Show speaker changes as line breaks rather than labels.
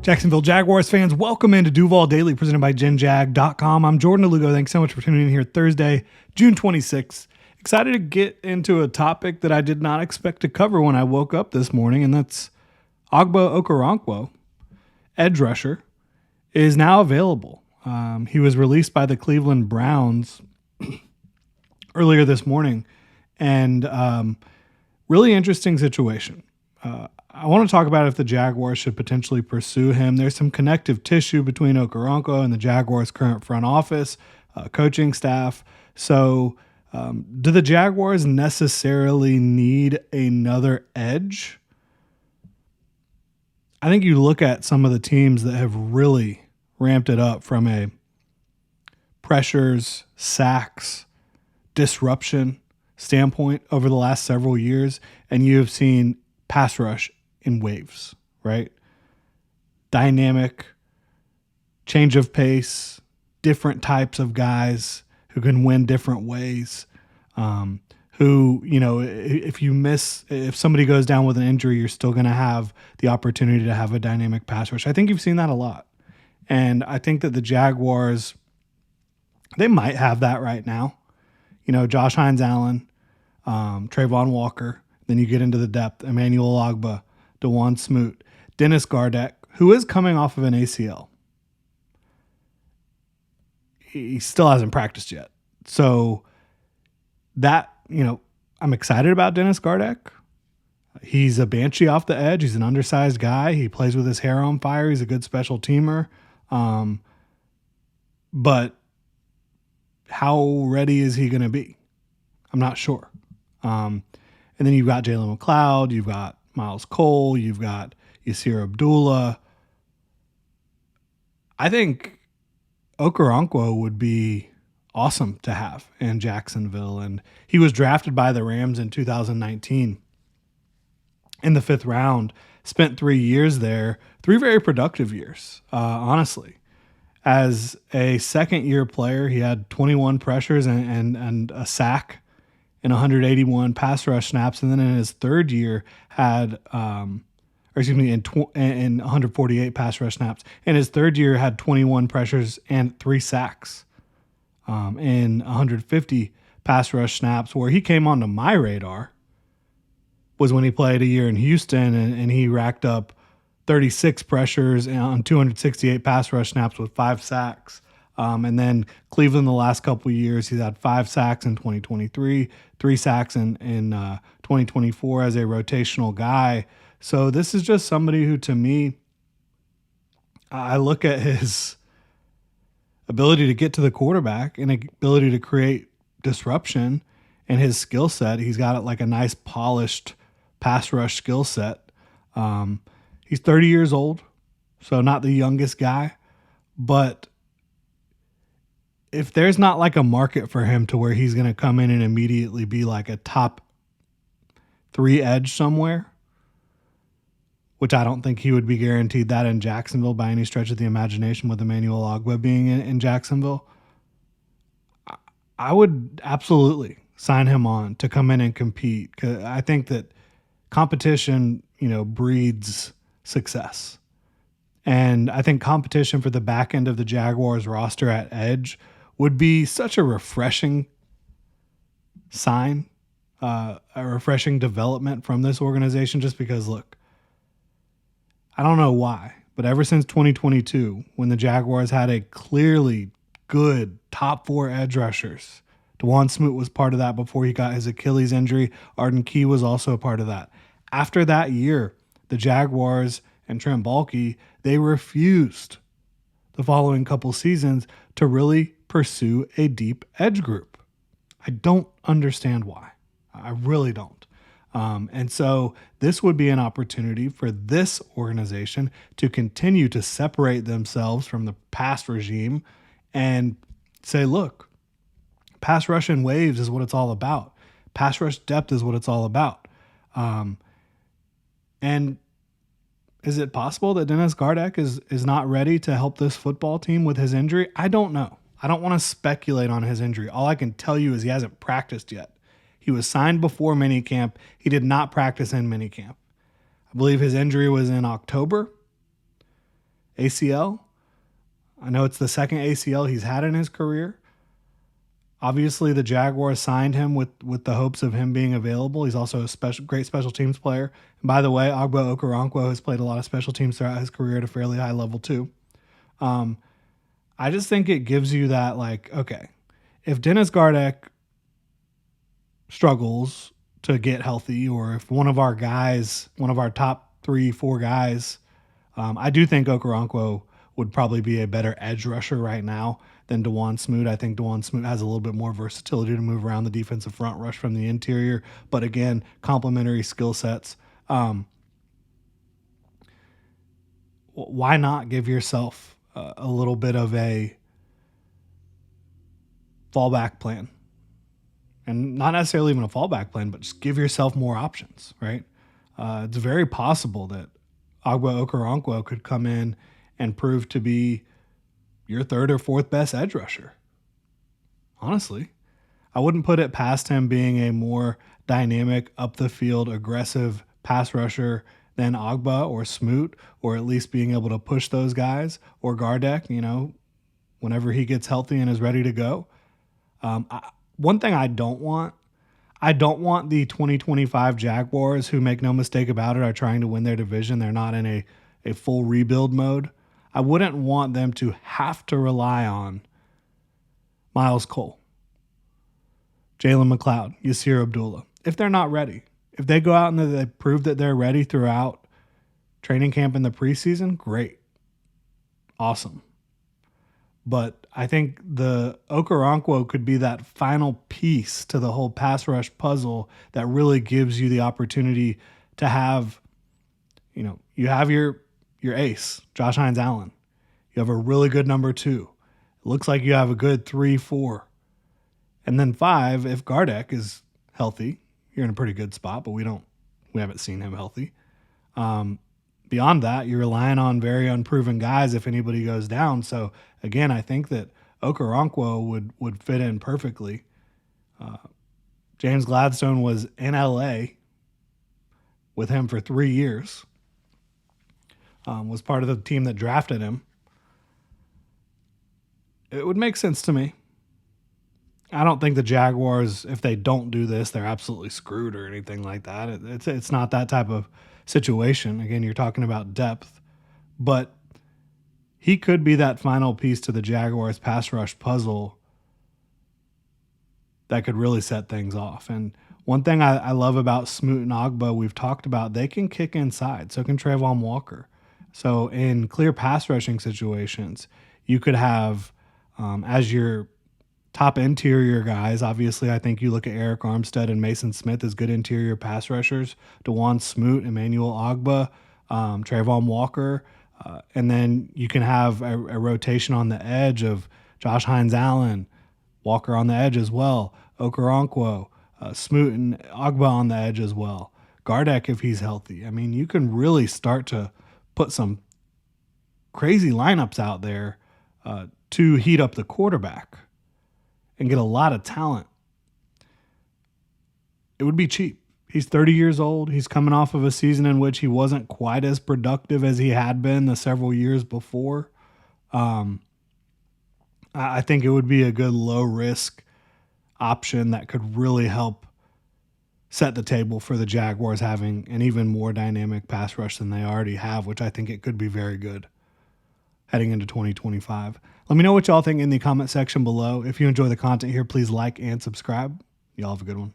Jacksonville Jaguars fans, welcome into Duval Daily, presented by GenJag.com. I'm Jordan DeLugo. Thanks so much for tuning in here Thursday, June 26th. Excited to get into a topic that I did not expect to cover when I woke up this morning, and that's Ogbo Okoronkwo, edge rusher, is now available. He was released by the Cleveland Browns earlier this morning, and really interesting situation. I want to talk about if the Jaguars should potentially pursue him. There's some connective tissue between Okoronkwo and the Jaguars' current front office, coaching staff. So do the Jaguars necessarily need another edge? I think you look at some of the teams that have really ramped it up from a pressures, sacks, disruption standpoint over the last several years, and you have seen pass rush in waves, right? Dynamic, change of pace, different types of guys who can win different ways. Who, you know, if somebody goes down with an injury, you're still going to have the opportunity to have a dynamic pass rush. I think you've seen that a lot. And I think that the Jaguars, they might have that right now. You know, Josh Hines-Allen, Trayvon Walker. Then you get into the depth, Emmanuel Ogba, DeJuan Smoot, Dennis Gardeck, who is coming off of an ACL. He still hasn't practiced yet. So that, you know, I'm excited about Dennis Gardeck. He's a banshee off the edge. He's an undersized guy. He plays with his hair on fire. He's a good special teamer. But how ready is he going to be? I'm not sure. And then you've got Jalen McLeod, you've got Miles Cole, you've got Yir Abdullah. I think Okoronkwo would be awesome to have in Jacksonville. And he was drafted by the Rams in 2019 in the 5th round, spent 3 years there, 3 very productive years, honestly. As a second-year player, he had 21 pressures and a sack in 181 pass rush snaps, and then in his third year had, in 148 pass rush snaps. In his third year had 21 pressures and 3 sacks in 150 pass rush snaps. Where he came onto my radar was when he played a year in Houston, and he racked up 36 pressures on 268 pass rush snaps with 5 sacks. And then Cleveland the last couple of years, he's had 5 sacks in 2023, 3 sacks in 2024 as a rotational guy. So this is just somebody who, to me, I look at his ability to get to the quarterback and ability to create disruption and his skill set. He's got like a nice polished pass rush skill set. He's 30 years old, so not the youngest guy, but if there's not like a market for him to where he's going to come in and immediately be like a top 3 edge somewhere, which I don't think he would be guaranteed that in Jacksonville by any stretch of the imagination with Emmanuel Ogba being in Jacksonville, I would absolutely sign him on to come in and compete. 'Cause I think that competition, you know, breeds success. And I think competition for the back end of the Jaguars roster at edge would be such a refreshing sign, a refreshing development from this organization, just because, look, I don't know why, but ever since 2022, when the Jaguars had a clearly good top 4 edge rushers, DeJuan Smoot was part of that before he got his Achilles injury. Arden Key was also a part of that. After that year, the Jaguars and Trent Baalke, they refused the following couple seasons to really pursue a deep edge group. I don't understand why. I really don't. And so this would be an opportunity for this organization to continue to separate themselves from the past regime and say, look, pass rush in waves is what it's all about. Pass rush depth is what it's all about. And is it possible that Dennis Gardeck is not ready to help this football team with his injury? I don't know. I don't want to speculate on his injury. All I can tell you is he hasn't practiced yet. He was signed before minicamp. He did not practice in minicamp. I believe his injury was in October. ACL. I know it's the second ACL he's had in his career. Obviously, the Jaguars signed him with the hopes of him being available. He's also a great special teams player. And by the way, Ogbo Okoronkwo has played a lot of special teams throughout his career at a fairly high level too. I just think it gives you that, like, okay, if Dennis Gardeck struggles to get healthy, or if one of our guys, one of our top 3-4 guys, I do think Okoronkwo would probably be a better edge rusher right now than DeJuan Smoot. I think DeJuan Smoot has a little bit more versatility to move around the defensive front, rush from the interior, but again, complementary skill sets. Why not give yourself a little bit of a fallback plan? And not necessarily even a fallback plan, but just give yourself more options, right? It's very possible that Ogbo Okoronkwo could come in and prove to be your third or fourth best edge rusher. Honestly, I wouldn't put it past him being a more dynamic, up the field, aggressive pass rusher than Ogba or Smoot, or at least being able to push those guys, or Gardeck, whenever he gets healthy and is ready to go. One thing I don't want the 2025 Jaguars, who, make no mistake about it, are trying to win their division. They're not in a full rebuild mode. I wouldn't want them to have to rely on Miles Cole, Jalen McLeod, Yir Abdullah, if they're not ready. If they go out and they prove that they're ready throughout training camp in the preseason, great. Awesome. But I think the Okoronkwo could be that final piece to the whole pass rush puzzle that really gives you the opportunity to have, you have your ace, Josh Hines Allen. You have a really good number 2. It looks like you have a good 3, 4. And then 5, if Gardeck is healthy, you're in a pretty good spot, but we haven't seen him healthy. Beyond that, you're relying on very unproven guys if anybody goes down. So again, I think that Okoronkwo would fit in perfectly. James Gladstone was in LA with him for 3 years. Was part of the team that drafted him. It would make sense to me. I don't think the Jaguars, if they don't do this, they're absolutely screwed or anything like that. It's not that type of situation. Again, you're talking about depth. But he could be that final piece to the Jaguars pass rush puzzle that could really set things off. And one thing I love about Smoot and Ogba, we've talked about, they can kick inside. So can Trayvon Walker. So in clear pass rushing situations, you could have, as your top interior guys, obviously I think you look at Eric Armstead and Mason Smith as good interior pass rushers, DeJuan Smoot, Emmanuel Ogba, Trayvon Walker, and then you can have a rotation on the edge of Josh Hines Allen, Walker on the edge as well, Okoronkwo, Smoot and Ogba on the edge as well, Gardeck if he's healthy. I mean, you can really start to put some crazy lineups out there to heat up the quarterback and get a lot of talent. It would be cheap. He's 30 years old. He's coming off of a season in which he wasn't quite as productive as he had been the several years before. I think it would be a good low-risk option that could really help set the table for the Jaguars having an even more dynamic pass rush than they already have, which I think it could be very good heading into 2025. Let me know what y'all think in the comment section below. If you enjoy the content here, please like and subscribe. Y'all have a good one.